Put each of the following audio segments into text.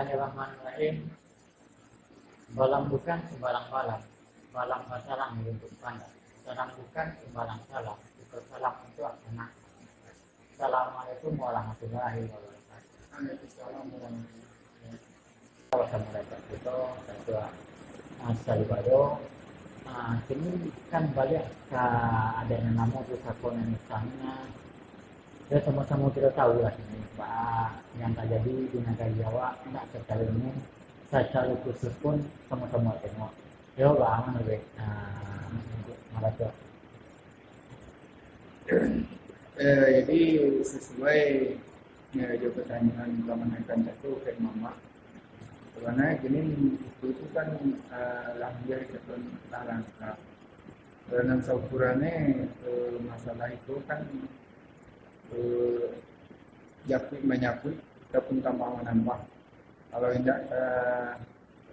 Bismillahirrahmanirrahim. Balang bukan sembarang balang. Balang salang untuk pandang. Salang bukan sembarang salang. Ikut salam untuk anak. Assalamualaikum warahmatullahi wabarakatuh. Waalaikumsalam warahmatullahi wabarakatuh. Kita ketua Salibado. Kini kan balik ke adanya nama pusako yang misalnya. Ya sama-sama kita tahu lah ini Pak yang terjadi di negara Jawa tidak sekali ini secara khusus pun sama-sama tengok. Ya bang, lebih merasa. Jadi sesuai pertanyaan kemenangan itu ke mama. Karena gini itu kan lahir ataupun langkah. Dalam saukurannya masalah itu kan menyakut ataupun tambah menambah. Kalau tidak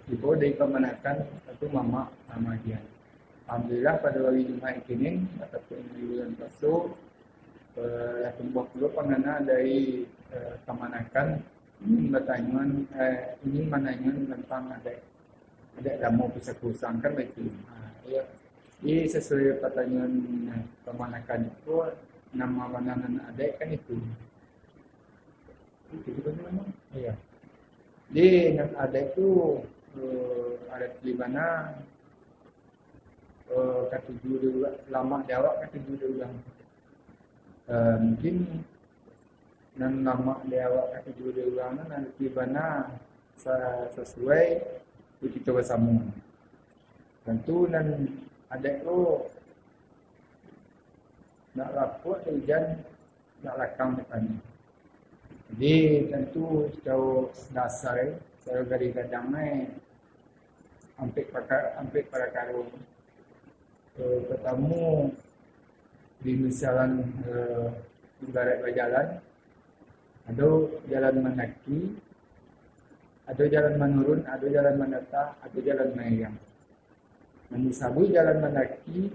ibu dari kemenangan itu mama sama dia. Alhamdulillah pada hari Jumat ini ataupun di bulan puasa tumbuh dulu pengenal dari kemenangan ingin menanyakan tentang ada damu bisa kusangkan begitu. Ya. Jadi sesuai pertanyaan kemenangan itu nama mananan adik kan itu. Itu bagaimana? Iya. Di adik itu ada di mana kata judul lama jawab kata judul yang mungkin dan nama jawab kata judul yang nanti di mana sesuai kita bersama. Tentu dan adik itu nak lapuk hujan nak lakang depannya. Jadi tentu secara dasar secara gadang-gadangnya hampir pada kalau bertemu di misalan ibarat berjalan, ada jalan mendaki, ada jalan menurun, ada jalan menata, ada jalan melayang. Menisabui jalan mendaki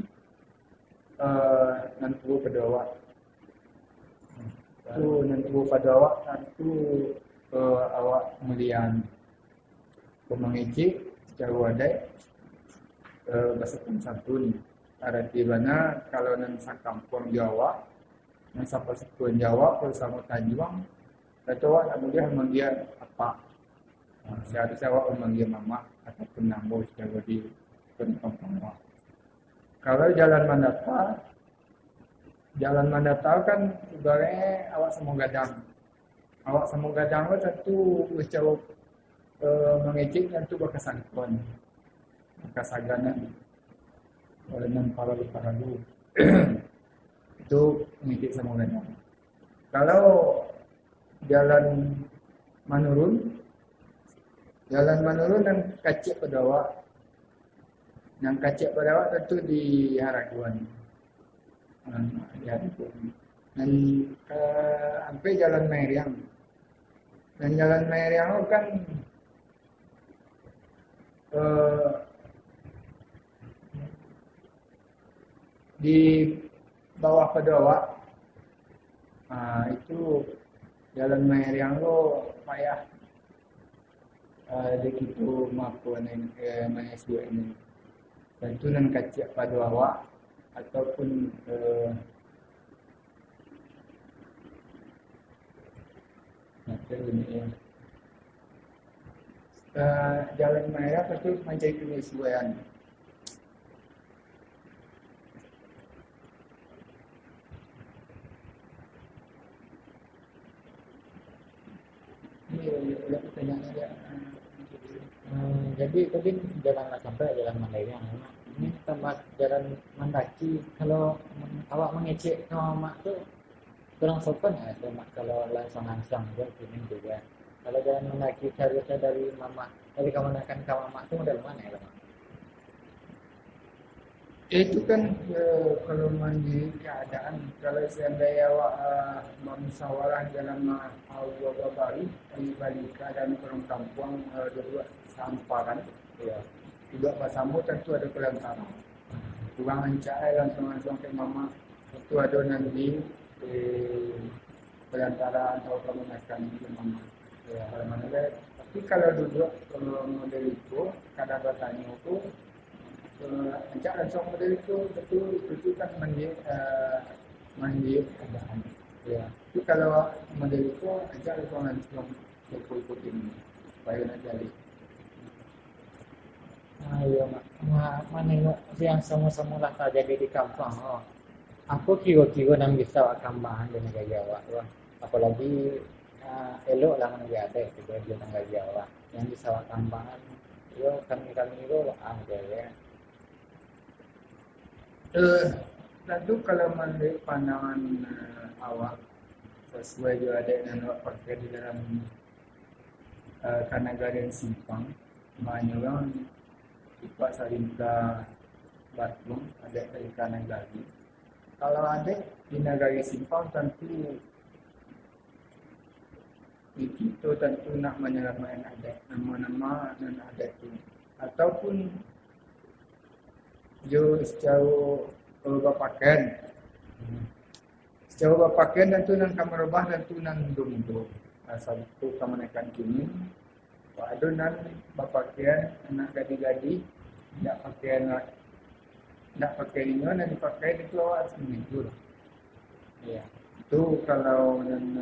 nanti pedawak. Tu nanti pedawak nanti awak melian pemengicik secara wadai bahasa santun. Ada di mana kalau nan sakampung Jawa, nan sapa sekuen Jawa bersama Tanjuang, atau awak memanggil apa? Seharusnya awak memanggil mama ataupun namo secara di kampung awak. Kalau jalan mandata kan ibaratnya awak semua gadang. Awak semua gadang itu tentu secara mengecek tentu berkesangkuan. Kesaganan oleh para lu. Itu mengecek semua gadang. Kalau jalan menurun dan kacik pedawak. Yang kacik pedawak tentu di Haraguan. Dan sampai jalan Meriang. Dan jalan Meriang itu kan di bawah pedawak. Itu jalan Meriang itu payah di situ maupun mahasiswa ini. Tentu nan kacik pada awak ataupun jalan merah tentu menjadi penyesuaian. Ini pertanyaan dia. Jadi tadi jalan sampai jalan Mandailing. Ini tempat jalan mendaki. Kalau awak mengecek sama mak tu kurang sopan ya sama kalau langsung dia ini juga. Kalau jalan mendaki seharusnya dari mama dari kemenangan ke mama tu dari mana ya mak? Itu kan kalau mandi keadaan kalau seandainya awak bermusyawarah dalam awal baru balik keadaan orang kampung dua samparan ya juga bersama tentu ada pelantaran kurang ancai langsung ke mama itu ada nanti perantara atau kemenakan ke mama ya kalau mana Tapi kalau duduk model itu, kadang bertanya itu, ajak langsung model itu kan mandi keadaan. Ya. Tapi kalau model itu, ajak langsung ikut ini supaya nak jadi. Iya, menengok yang semula-semula terjadi di kampung. Oh, aku kira-kira nang bisa wak kambahan di negara Jawa. Wah. Apalagi elok lah negara ada juga di negara Jawa. Yang bisa wak kambahan, yo kami itu ada ya. Tentu kalau menurut pandangan awak sesuai juga ada yang awak pakai di dalam Kanagaran Simpang, banyak orang Ipak Sarinta Batung, ada dari Kanagari. Kalau ada di negara Simpang tentu kita tentu nak menyelamatkan adat, nama-nama dan adat itu. Ataupun yo secara berpakaian. Secara berpakaian tentu nan kamerubah tentu nan dum-dum. Asal itu kemenakan kini. Ada nan berpakaian anak gadi-gadi, tidak pakaian ini nan dipakai itu awak seminggu. Ya. Itu kalau nan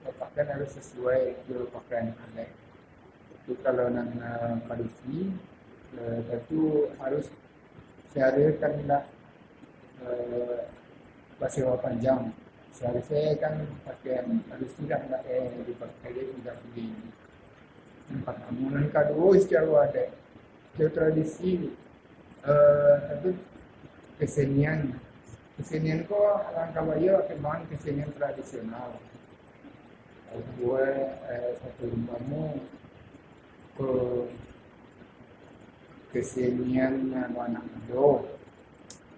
berpakaian harus sesuai dengan pakaian adat. Itu kalau nan padusi tentu harus seharusnya kan tidak bersewa panjang. Seharusnya kan pakaian harus tidak dipakai tidak beli. Empat amunan kedua secara ada. Secara tradisi tentu kesenian. Kesenian ko orang Kabayo kemang kesenian tradisional. Gue satu rumahmu ke kesenian anak muda,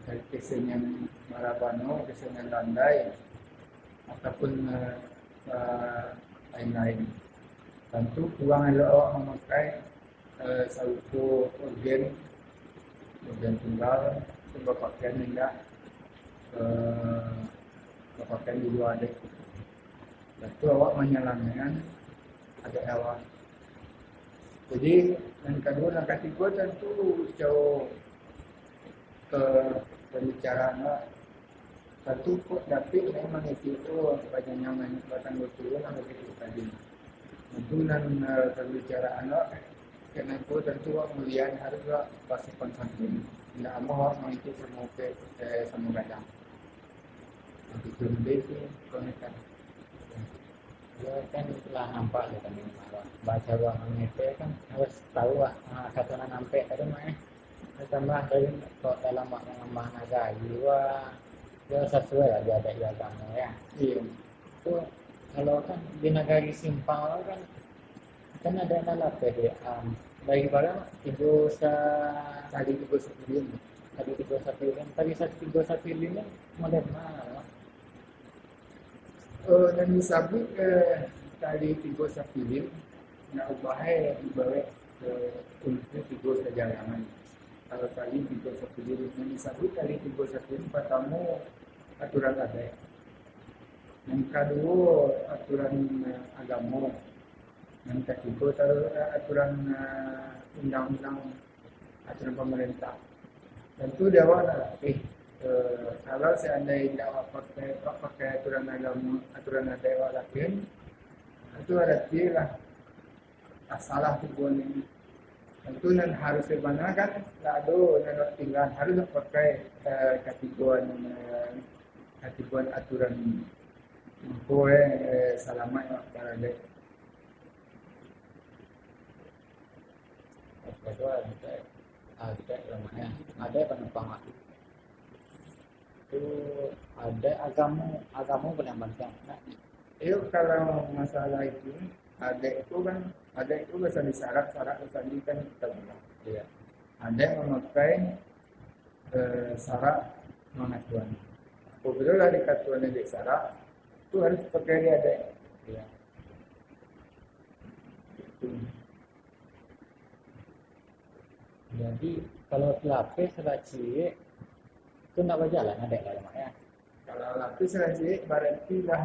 dari kesenian Marabano, kesenian Landai, ataupun lain-lain. Tentu kurang elok awak memakai satu organ tunggal, sebab pakaian tidak pakaian di luar ada. Tentu awak menyelamatkan ada awak. Jadi yang kedua dan ketiga tentu jauh pembicaraan tentu kok dapat memang itu banyak nyaman batang betul yang begitu tadi. Tentu dan pembicaraan kenapa tentu mulian harus pasti konsantin. Tidak mau itu semua semua gadang. Nanti lebih itu konekan. Ya kan telah nampak ya kan baca ruang MP kan harus tahu lah kata nampak tadi mah tambah dari kok dalam mengembang naga jiwa ya sesuai lah dia ada agama ya. Iya. Itu kalau kan di negara Simpang kan ada nalap ya dari barang tiga tadi 31 tadi 31 modern mana dan disabut tali 31 nak ubahnya dibawa ke untuk 3 sejalangan. Kalau tali 31 yang disabut tali 31 pertama aturan adat. Yang kedua aturan agama. Yang ketiga aturan undang-undang aturan pemerintah. Tentu dia awak kalau seandainya awak pakai aturan agama, aturan adat awak lakukan, itu berarti lah salah tujuan ini. Tentu nan harus dibenarkan, lalu nan tinggal harus pakai kategori aturan kowe selamat berada. Kedua ada namanya ada penumpang itu ada agama benar bantang. Nah, itu kalau masalah itu ada itu bisa disyarat tadi kan kita bilang. Iya. Ada yang memakai syarat non-aturan. Apabila di katuan di syarat itu harus pakai dia ada. Iya. Itu. Jadi kalau lapis raci itu nak berjalan ada dalam ya. Kalau lapis raci berarti dah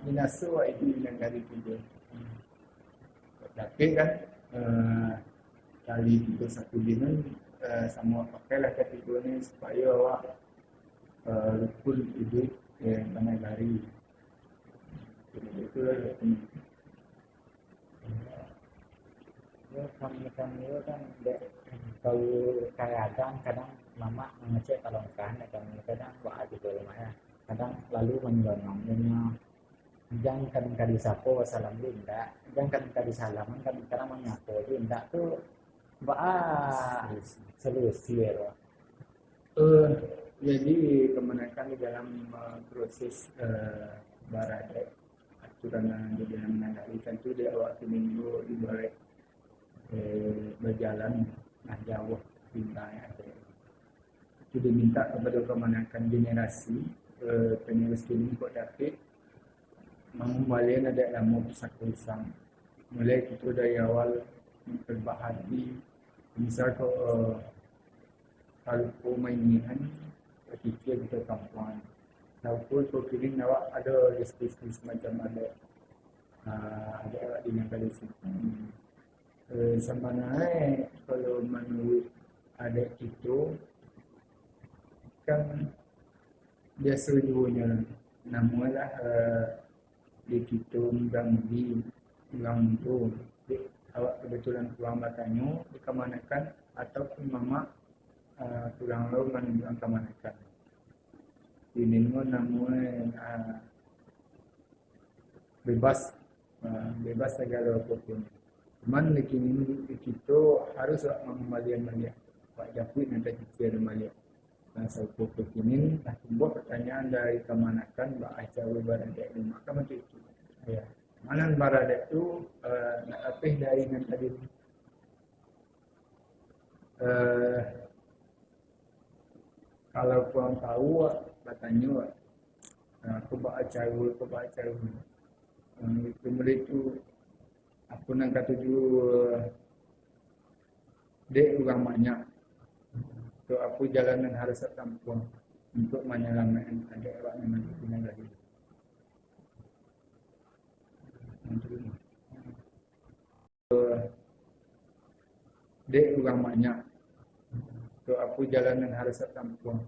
minasu itu yang dari tidur. Tapi kan kali kita satu dinun sama pakailah ketiga ni supaya awak rukun hidup tanah lari. Itu lah Ya, kami itu kan kalau kadang mama mengecek kalau kan kadang buat juga lumayan kadang lalu menyelonongnya jangan kadang kali sapo salam linda jangan kadang kali salaman kadang mengaku linda tuh solusi ya. Jadi kemenangan di dalam proses barada aturan di dalam menangani tentu dia waktu minggu di balik berjalan jauh bintangnya itu diminta kepada kemenangan generasi penerus kini kok dapat mengembalikan ada ilmu pusaka usang mulai kita dari awal memperbahagi misal kalau mainan ketika kita kampung lalu kau kini awak ada diskusi semacam ada awak di negara sini sebenarnya kalau menurut adat itu kan biasa jualnya namalah di kita mengganti ulang tu awak kebetulan pulang batanya dikemanakan ataupun mama pulang lalu menunjukkan kemanakan ini namanya bebas segala apapun. Cuman kini kita harus mengembalikan balik. Pak Jafri nanti kita balik. Nah, saya kini buat pertanyaan dari kemanakan Mbak Aisyah berada di maka macam itu. Ya. Mana berada itu nak apih dari yang tadi. Kalau kurang tahu, bertanya. Aku baca. Kemudian itu aku nak kata dek orang banyak. So aku jalanan harus tampuan untuk menyelamatkan adik awak yang nanti punya lagi. Dek orang banyak. So aku jalanan harus tampuan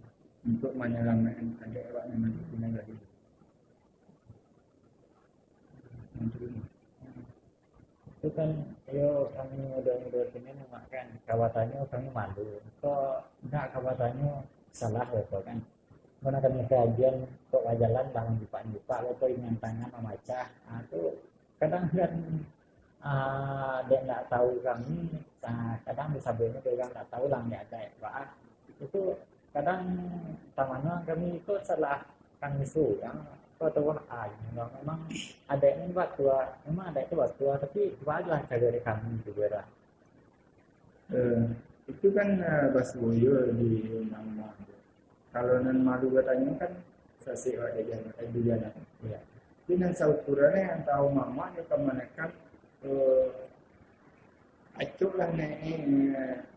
untuk menyelamatkan adik awak yang nanti punya lagi. Itu kan kami udah sini makan kawatannya kami malu kok enggak kawatannya salah ya kan mana kami kajian kok jalan bangun buka atau ingin tangan membaca itu kadang kan dia nggak tahu kami kadang disabelnya dia nggak tahu lah nggak ada ya itu kadang tamannya kami itu salah kan isu yang tahu memang ada yang buat tua memang ada itu buat tua tapi wajar dari kami juga lah. Itu kan bahasa boyo di nama kalau nan malu katanya kan sasi ada jalan ya. Jadi nan saukurannya yang tahu mama dia kemanakan acuk lah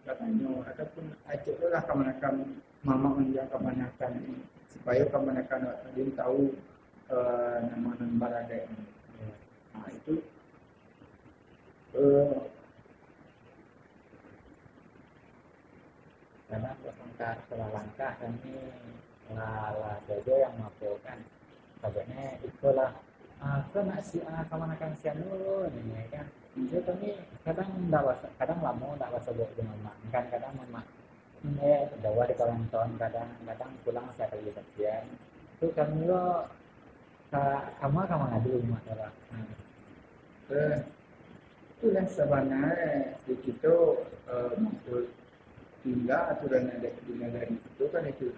katanya ataupun acuk lah kemanakan mama menjaga kemanakan supaya kemanakan dia tahu nama barada ini. Nah itu karena setelah langkah kami lah saja yang melaporkan sebenarnya itulah nak si kemanakan si anu ini kan itu kami kadang lama tak bahasa buat dengan mak kan kadang mama bawa di kolong tahun kadang pulang saya lagi kajian itu kami kamu ngadu rumah adalah itulah sebenarnya di kita maksud tinggal aturan ada di negara itu kan itu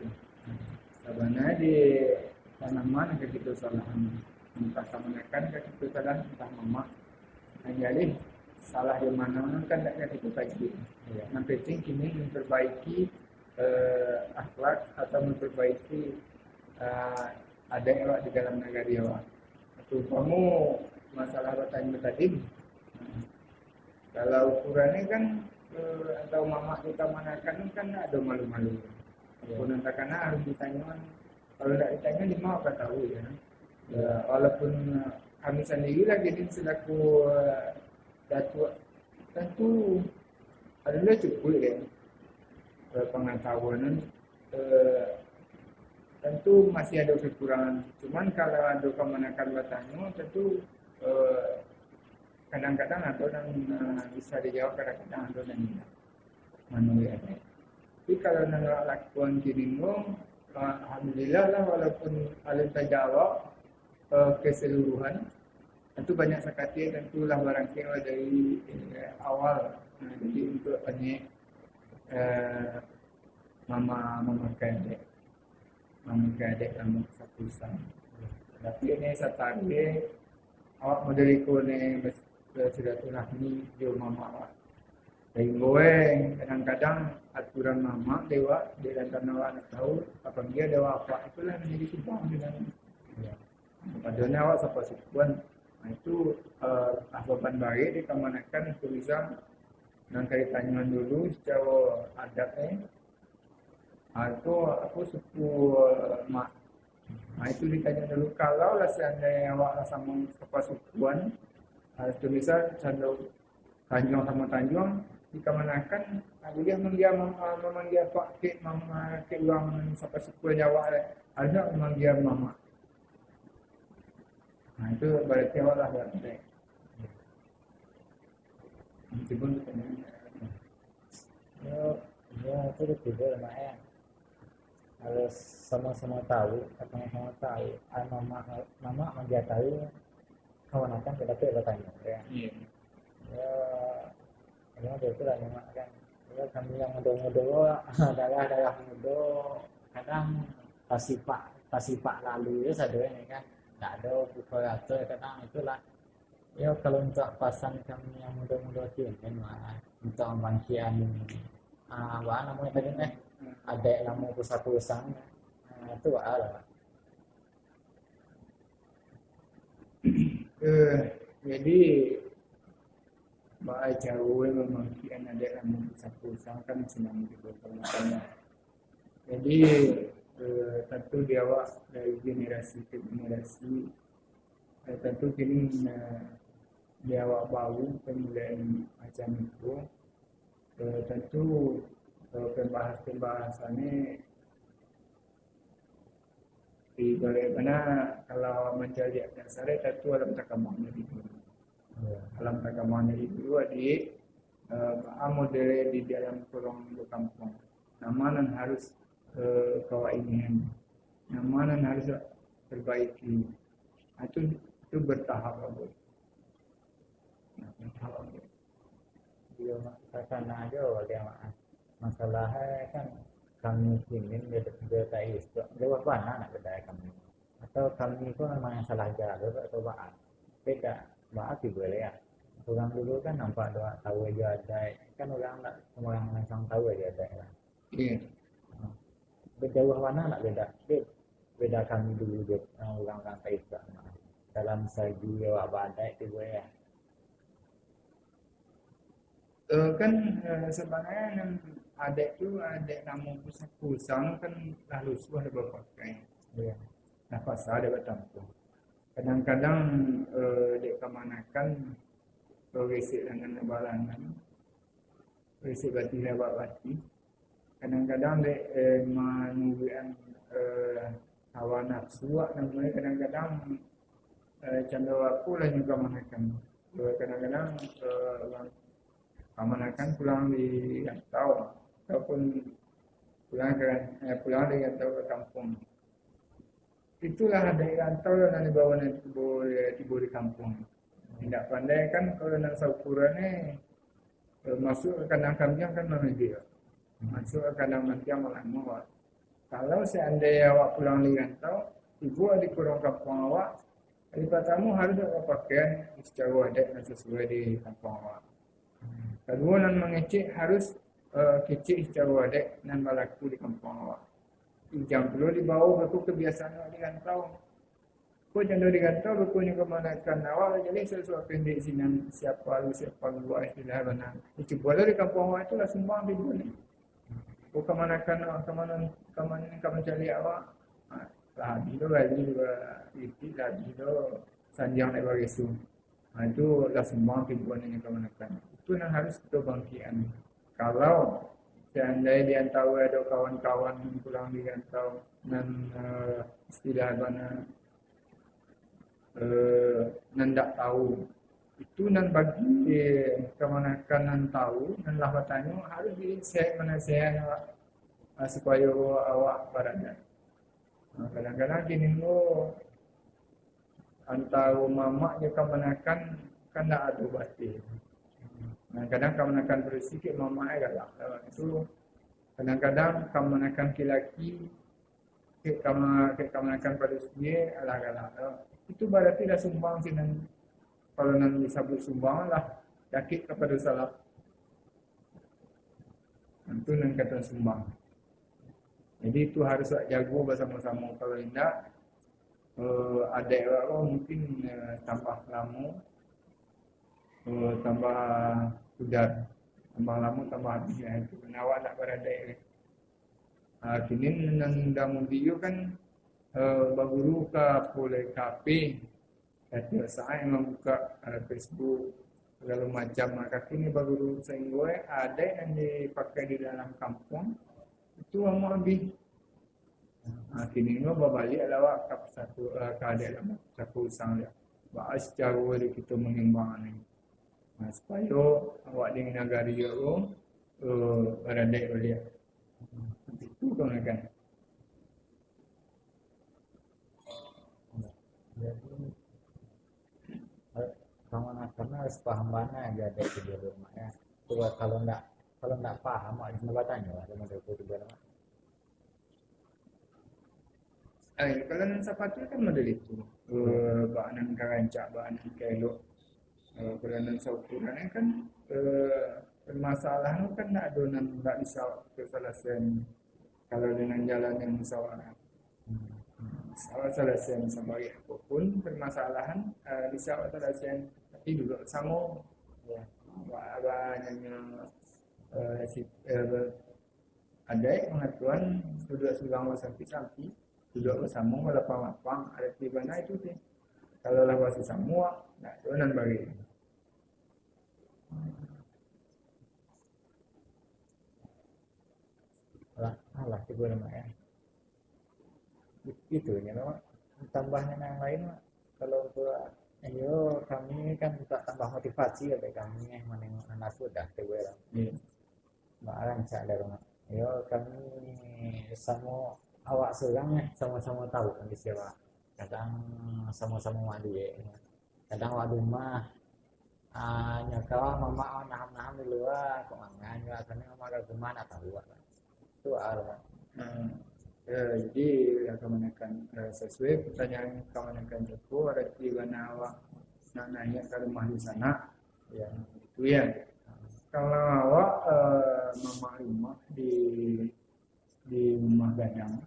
sebenarnya di tanaman yang kita salah entah kemenakan kan kita salah entah mama jadi salah di mana kan tidak kita kaji yang penting kini memperbaiki akhlak atau memperbaiki ada awak di dalam negara awak. Itu kamu masalah bertanya tadi. Kalau ukurannya kan atau mama kita manakan kan ada malu-malu. Pun entah karena harus ditanya. Kalau tidak ditanya dia mau apa tahu ya. Walaupun kami sendiri lagi ini selaku Datuk tentu adalah cukup ya pengetahuan. Tentu masih ada kekurangan. Cuman kalau ada kemenakan bertanya, tentu kadang-kadang ada yang bisa dijawab, kadang-kadang ada yang tidak. Manusia. Tapi kalau nak lakukan kini alhamdulillah lah, walaupun alim terjawab keseluruhan, tentu banyak sekali tentulah barangkali dari awal. Jadi untuk banyak mama kadek dalam satu sang. Tapi ini satake awak model ikut ni bersilaturahmi jo mama awak. Dari goeng kadang-kadang aturan mama dewa dia dan awak nak tahu apa dia dewa apa, itulah menjadi subang dengan ya. Padahal awak siapa sukuan. Itu ahwaban baik dikemanakan itu bisa dengan kaitannya dulu secara adatnya. Itu aku suku mak. Itu ditanya dulu kalau lah seandainya awak sama siapa sukuan, itu bisa candau Tanjung sama Tanjung dikemanakan. Dia memanggil Pak Kek, Mama Kek ulang siapa sukuan awak ada memanggil Mama. Itu berarti awak lah berarti. Meskipun Ya, itu betul lah ya. Harus sama-sama tahu, sama-sama tahu. Mama dia tahu, kawan akan tidak bertanya. Ya, ya betul lah mama kan. Ya kami yang muda-muda, daerah muda, kadang pasipak lalu ya sadar ini kan. Tak ada pukulator kadang itulah. Ya kalau untuk pasang kami yang muda-muda ini mah untuk bangkian apa namanya tadi ada nama pusat-pusat itu lah. Jadi bahasa Jawa memangkian ada nama pusat-pusat kan senang diperkenalkan. Jadi tentu dia awak dari generasi ke generasi, tentu kini dia awak baru kemudian macam itu, tentu pembahasannya di bagaimana kalau menjadi dasar tentu alam takamanya itu, alam takamanya itu adik model di dalam kurung kampung, namanan harus kawainian, namanan harus perbaiki, itu bertahap aja. Dia karena aja dia masalahnya kan kami ingin dia tak istilah jawab mana nak beda kami atau kami itu memang yang salah jalur atau baat beda baat juga ya. Orang dulu kan nampak doa tahu aja ada kan orang nak orang langsung tahu aja ada kan. Iya. Berjauh mana nak beda kami dulu dia orang tak istilah dalam segi jawab badai itu ya. Kan sebenarnya adik tu adik nama pusat-pusat kan lalu suah ada berpakai. Ya. Nah pasal ada bertampung. Kadang-kadang dek kemanakan berisik dengan balangan, berisik bati lewat bati. Kadang-kadang dek manusian hawa nafsu namanya kadang-kadang candau aku lah juga manakan. Kadang-kadang Kamanakan pulang di rantau ataupun pulang di rantau ke kampung. Itulah ada rantau yang dibawa tiba di kampung. Tidak pandai kan kalau nak saukurannya masuk ke kandang kambing kan menuju. Masuk ke kandang mantiang malah muat. Kalau seandainya awak pulang di rantau, ibu di kurung kampung awak, hari pertama harus awak pakaian secara adat dan sesuai di kampung awak. Kedua nan mengecek harus kecek secara adat dan berlaku di kampung awak. Jam perlu dibawa berku kebiasaan awak di rantau. Kau jangan di rantau berku ni kemanakan awak jadi sesuatu pendek sinan siapa lu istilah benar. Cuba di kampung awak itu lah semua ambil ni. Kau kemanakan kemana cari awak. Lagi tu lagi sanjang nak bagi su. Itu dah sumbang tibuan yang kemenakan. Itu yang harus kita bangkitan. Kalau seandainya di antara ada kawan-kawan yang pulang di rantau dan istilah mana nan tak tahu itu nan bagi kemenakan nan tahu nan lah bertanya harus disiap mana saya supaya awak berada. Kadang-kadang gini lo antara mamak je kemenakan kan tak ada batin. Kadang-kadang kemenakan bersikit mamak galak. Itu kadang-kadang kemenakan laki kemenakan pada dia alah galak. Itu berarti dah sumbang sih nan kalau nan disebut sumbang lah yakit kepada salah. Itu nan kata sumbang. Jadi itu harus jago bersama-sama. Kalau tidak adik orang mungkin tambah lama, tambah udar, tambah lama tambah habis ya. Itu kena awak nak beradik. Kini nan dalam video kan baguru ke boleh kafe, kata saya membuka Facebook segala macam. Maka kini baguru sehingga ada yang dipakai di dalam kampung itu mau habis. Kini no berbalik lawak ke satu keadaan satu usang dia. Bahas cara kita mengimbang ni. Supaya awak dengan negara dia beradik balik. Itu kan. Jadi karena harus paham mana aja ada di rumah ya. Coba kalau ndak paham mak di tanya lah sama dia di rumah. Kalau nan sepatu kan model itu. Bahan karancak, bahan kelok. Kalau nan saukuran kan permasalahan kan nak ada nan tak bisa keselesaian. Kalau dengan jalan yang musyawarah. Selesaian sama apapun permasalahan bisa selesaian tapi dulu sama ya banyak ada pengaturan duduk selang sampai duduk bersama lapang-lapang ada di mana itu sih kalau lah masih semua nak donan bagi alah itu nama ya itu ya mak tambahnya yang lain mak kalau untuk ayo kami kan tak tambah motivasi ya kami menengok anak sudah tewer barang cak dari mak ayo kami sama awak seorang sama-sama tahu kan siapa kadang sama-sama mandi ya kadang awak rumah nyakawa mama naham di luar kok nganganya asalnya mama ke rumah nak tahu itu arah. Jadi kemenakan sesuai pertanyaan kemenakan Joko ada mana awak nak naik ke rumah di sana ya itu ya kalau awak mama rumah di rumah gadang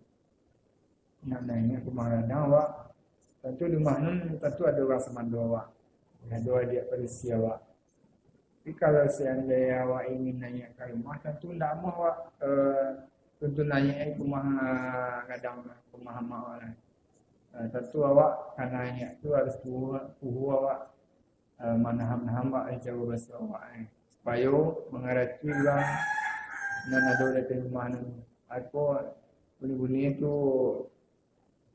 nak naik ke rumah gadang awak tentu rumah nun tentu ada orang semandu awak ada dia perisi awak tapi kalau seandainya awak ingin naik ke rumah tentu tidak mau awak tentu naik ke rumah gadang rumah mak lah. Tentu awak kan naik tu harus puhu awak manaham awak jauh bahasa awak supaya mengerti orang dan ada dari rumah nan aku bunyi-bunyi tu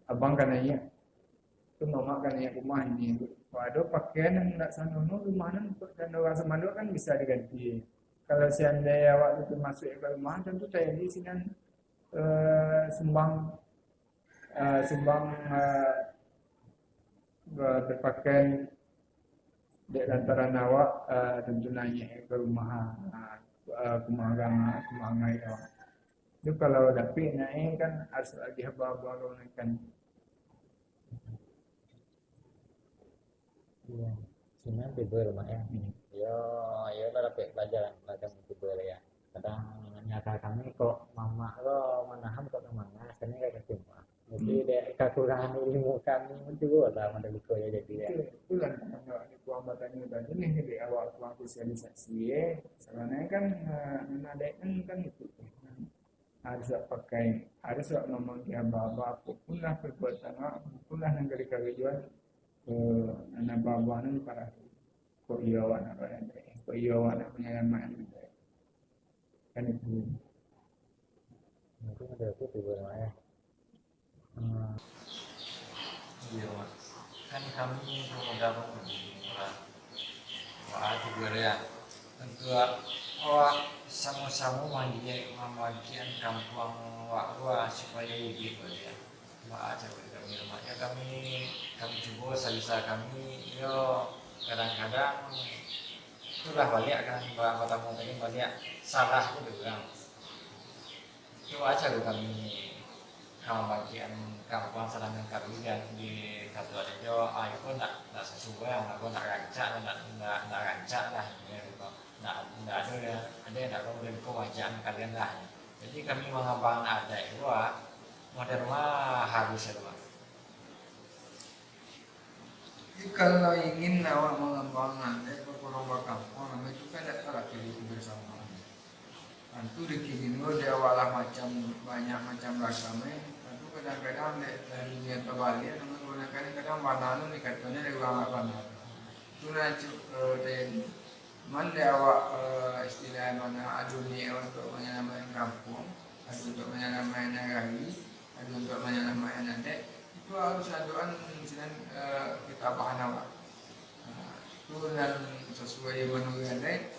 abang kan naik tu mama kan naik rumah ini tu ada pakaian yang tak sanono rumah nan dan orang semandu kan bisa diganti. Kalau seandainya awak itu masuk ke rumah, tentu saya di sini sumbang berpakaian di antara awak tentu naik ke rumah kumangai awak. Itu kalau dapik naik kan harus lagi haba-haba naikkan. Iya, cuman tidur mak ya. Yo kalau pelajaran tidur ya. Kadang nyata kami kok mama lo menaham kok kemana, sini kayak cuma. Jadi kekurangan ilmu kami juga lah mendeliko ya jadi ya. Itu lah di kuambatan tadi nih di awal sosialisasi sebenarnya kan menadaikan kan itu harus pakai harus ngomong dia bawa apapun lah perbuatan apapun lah yang dari kerjaan anak bawa para kok iya awak nak pandai, kok iya awak nak penyelamat kan itu. Mungkin ada itu juga namanya. Iya mas, kan kami pemuda pemuda wah juga ya tentu awak sama-sama memajukan kampung wak supaya lebih ya wak aja kami rumahnya kami coba sebisa kami yo kadang-kadang itulah balik kan mbak tamu ini balik salah itu bilang itu aja loh kami bagian kampung Serangan Karuyan di Katuarejo, itu nak sesuai, aku nak rancak, nak rancak lah, nak ada yang nak kemudian kewajiban kalian lah. Jadi kami mengembangkan ada itu, modern mah harus itu. Kalau ingin awak mengembangkan kurang kampung, itu kan tidak salah pilih bersama. Tentu di kini dia awalnya banyak macam ragamnya. Tentu kadang-kadang dari dunia terbalik, menggunakan kadang banana ni katanya dari orang banana. Itu nanti dari mana awak istilah mana adunia untuk menyelamatkan kampung, ada untuk menyelamatkan negara, ada untuk menyelamatkan nanti. Itu harus aduan misalnya kita bahan awak. Itu dan sesuai menurut anda.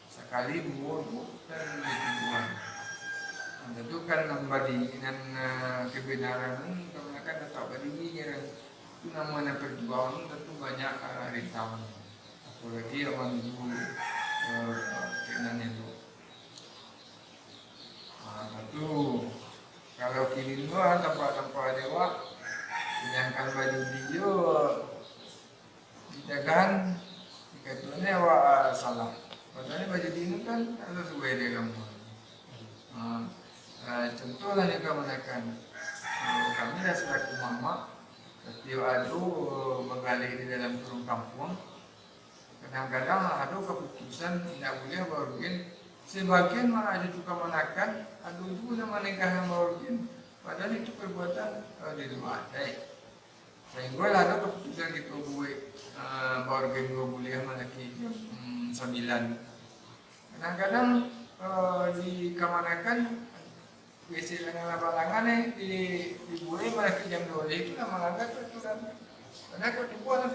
Sekali dua dan tujuan. Tentu kan membagi dengan kebenaran kebanyakan tetap berdiri itu namanya perjuangan tentu banyak rintangan. Apalagi orang itu keinginan itu. Tentu kalau kini dua tempat-tempat dewa menyangkan baju dia dijagakan dikatakan awak salah. Padahal baju dino kan ada sesuai dengan kamu. Contohlah juga menekan kami dah selaku mama setiap adu menggali di dalam turun kampung. Kadang-kadang ada keputusan tidak boleh bergen. Sebagian malah ada juga menekan adu itu nama nikah yang bergen. Padahal itu perbuatan di luar ada. Sehingga ada keputusan kita buat bergen boleh malaki 9. Kadang-kadang dikamanakan WC dengan lapangan dibuat mereka jam 2 itu lama-lama itu kan karena kalau dibuat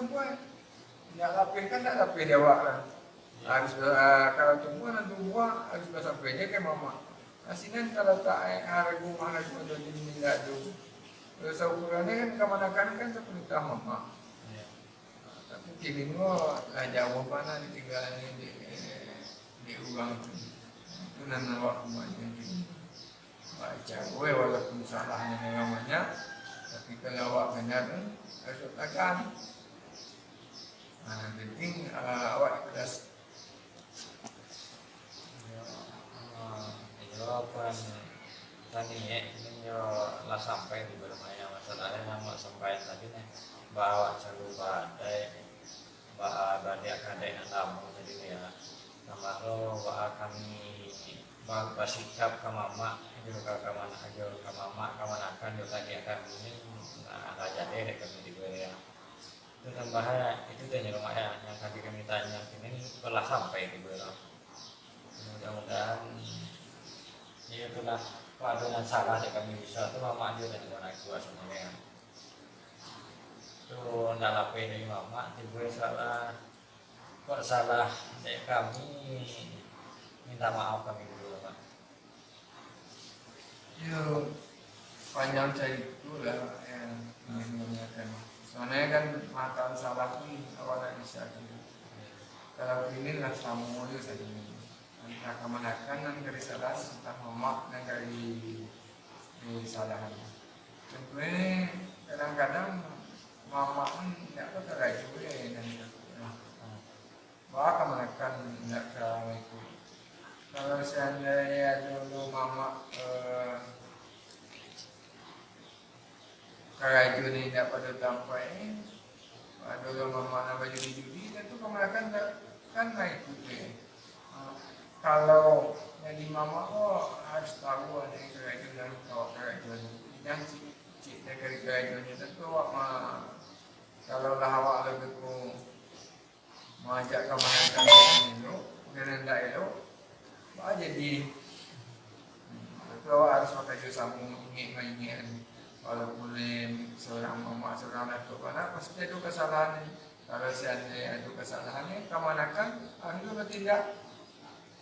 tidak lapih kan tidak lapih dewa lah harus kalau tumbuhan harus sampai ke mama asinan kalau tak ada rumah lagi ada di miladu seukurannya kan kamanakan kan seperti mama tapi kini lah jauh mana ditinggalin di uang itu nama waktu banyak baca gue walaupun salahnya namanya tapi kalau awak benar harus tekan penting awak ikhlas jawaban tadi ya ini lah sampai di bermain masalahnya nama sampai tadi nih bawa calu badai badai kadai namu jadi ya nama lo kami bersikap ke mama juga ke mana aja ke mama ke mana kan juga dia akan ini raja deh kami di ya itu tambahnya itu tanya rumah ya yang tadi kami tanya ini telah sampai di mudah-mudahan ya itulah kalau dengan salah ya kami bisa itu mama aja dari mana gua sebenarnya itu nggak lapor dari mama tiba salah kok salah dari kami minta maaf kami dulu Pak. Ya panjang cerita lah yang mengingatkan. Soalnya kan makan salah pun awalnya bisa gitu. Kalau ini lah sama aja saja. Entah kemanakan dan kesalahan, entah mama dan dari kesalahan. Contohnya kadang-kadang mama pun tidak terkait juga dan bahkan kemanakan tidak terkait. Kalau seandainya dulu mama kerajaan ini tidak pada sampai dulu mama nak baju judi itu kebanyakan kan naik juga. Kalau jadi mama harus tahu ada kerajaan dan tahu kerajaan. Yang cik dari kerajaannya tentu kalau lah awak lebih mengajak kemenangan dengan elok, dengan tidak elok, bah jadi kalau harus pakai jus samu ingin walaupun seorang mama seorang datuk anak pasti ada kesalahan. Kalau seandainya ada kesalahan ni kemenangan harusnya bertindak,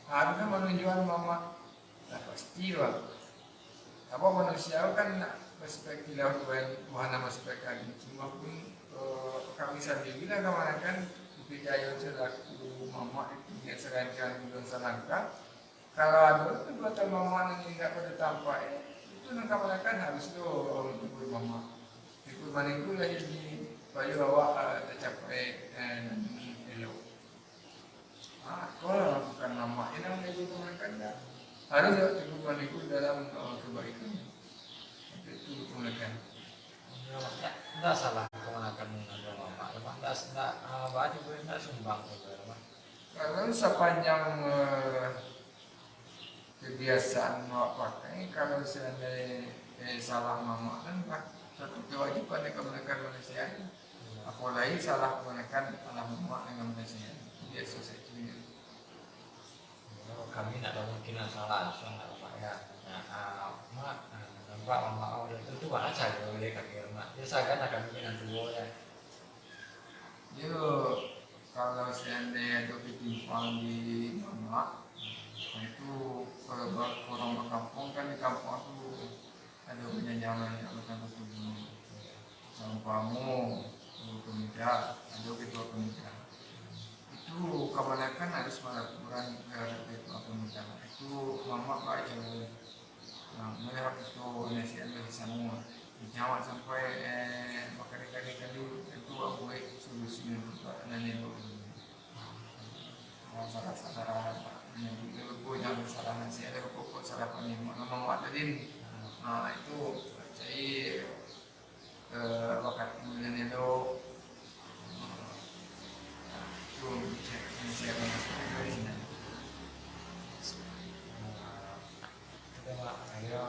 harusnya menunjukkan mama. Nah pasti lah. Apa manusia kan perspektif Tuhan nama perspektif semua pun kami sendiri lah kemenangan dipercaya selaku mama itu dia serahkan bulan selangkah. Kalau ada perbuatan mama yang tidak pada tampak itu nak kemenangan harus tu ibu mama. Ibu mana itu lah jadi baju awak tercapai elok. Kalau bukan mama ini yang ibu kemenangan dah harus ibu mana itu dalam kebaikan. Itu kemenangan. Tidak salah kemenangan dengan mama, tidak baju boleh tidak sumbang sebenarnya. Kalau sepanjang kebiasaan awak pakai, kalau seandainya salah mama kan satu kewajiban kemenangan manusia. Apalagi salah kemenangan alam mama dengan manusia. Dia sesuatu ini. Kami tidak ada kemungkinan salah, soalnya pak ya. Mak, nampak mama awal itu mana saya boleh kaki mak. Dia saya kan akan bikin dua ya. Yo, kalau seandainya ada ketimpang di mama, itu kalau orang berkampung kan di kampung aku ada penyanjaman yang akan bertemu sampamu, pemuda, ada ketua pemuda. Itu kebanyakan harus melakukan ketua pemuda. Itu mama baca melihat itu nasihat dari semua. Jangan sampai berkali-kali itu aku solusi untuk nenek salah yang salah nasi ada pokok salah penima memang tadi itu jadi bakat nenek itu saya dari sini. Ayo,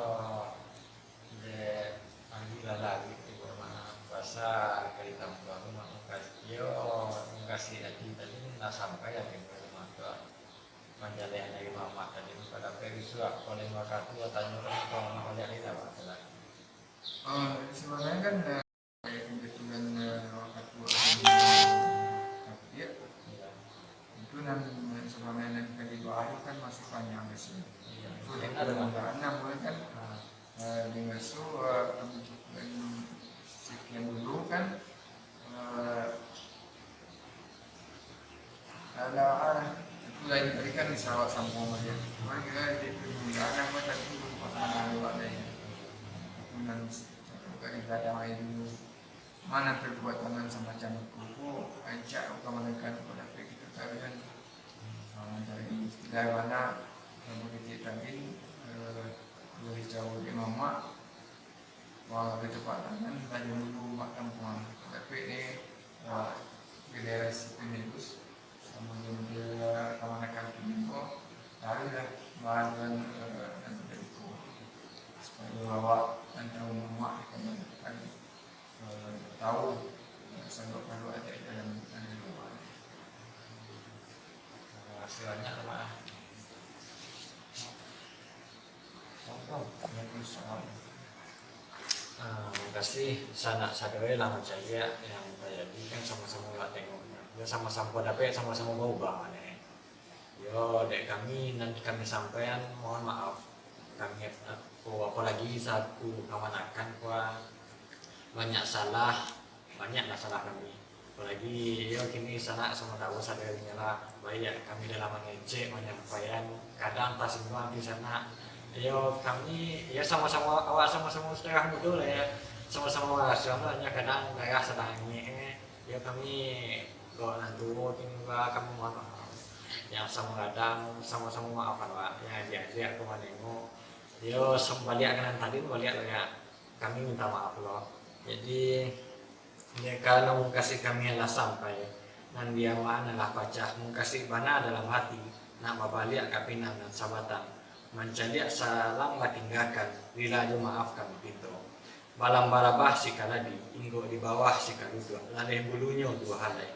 pagi lagi di mana bahasa kali tambah rumah kasih lagi tadi nak sampai ya tinggal rumah tu menjalani dari mama tadi pada peristiwa oleh maka tu tanya orang kau nak menjalani apa lagi. Sebenarnya kan kebetulan waktu ya itu sebenarnya kali baru kan masih panjang sih. Itu ada namun kan dengan sekian dulu kan ada itu lain tadi kan disawat sama dia. Cuma kita di permulaan apa tadi pas mana ada ya. Kemudian juga ada main mana perbuatan semacam itu ajak ukamankan pada kita kalian dari istilah mana yang begitu tadi lebih jauh di mama walau kecepatan dan dulu makan puan tapi ini generasi penerus kemudian dia kawan-kawan itu lalu dah bahan dan itu supaya bawa dan tahu mama kan tahu sanggup perlu ada dalam luar Hasilnya apa? Kasih sana sadari lah macam dia yang terjadi kan sama-sama lah tengoknya. Dia sama-sama dapat sama-sama berubah nih. Yo dek kami nanti kami sampaikan mohon maaf kami aku apalagi satu kawan akan banyak salah salah kami. Apalagi yo kini sana sama tahu sadarinya lah banyak kami dalam mengecek menyampaikan kadang pas semua di sana. Yo kami ya sama-sama awak sama-sama setengah muda lah ya sama-sama rasanya kadang daerah sedangnya ya kami kalau nanti tinggal kami mohon maaf yang sama kadang sama-sama maafkan pak ya dia aku menengok yo balik kanan tadi balik ya kami minta maaf loh jadi ya kalau kasih kami lah sampai dan dia mana lah baca kasih mana dalam hati nak balik kapinan dan sabatan mencari salam tinggalkan bila maafkan gitu balam barabah si kaladi inggo di bawah si kaludua ladeh bulunya dua halai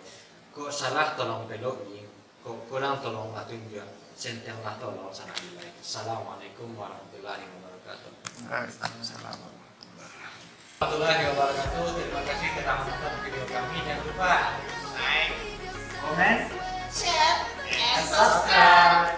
Kok salah tolong belokin, kok kurang tolong tunjuk, sentianglah tolong sana nilai. Assalamualaikum warahmatullahi wabarakatuh. Waalaikumsalam. Warahmatullahi wabarakatuh. Terima kasih telah menonton video kami. Jangan lupa like, comment, Share and subscribe.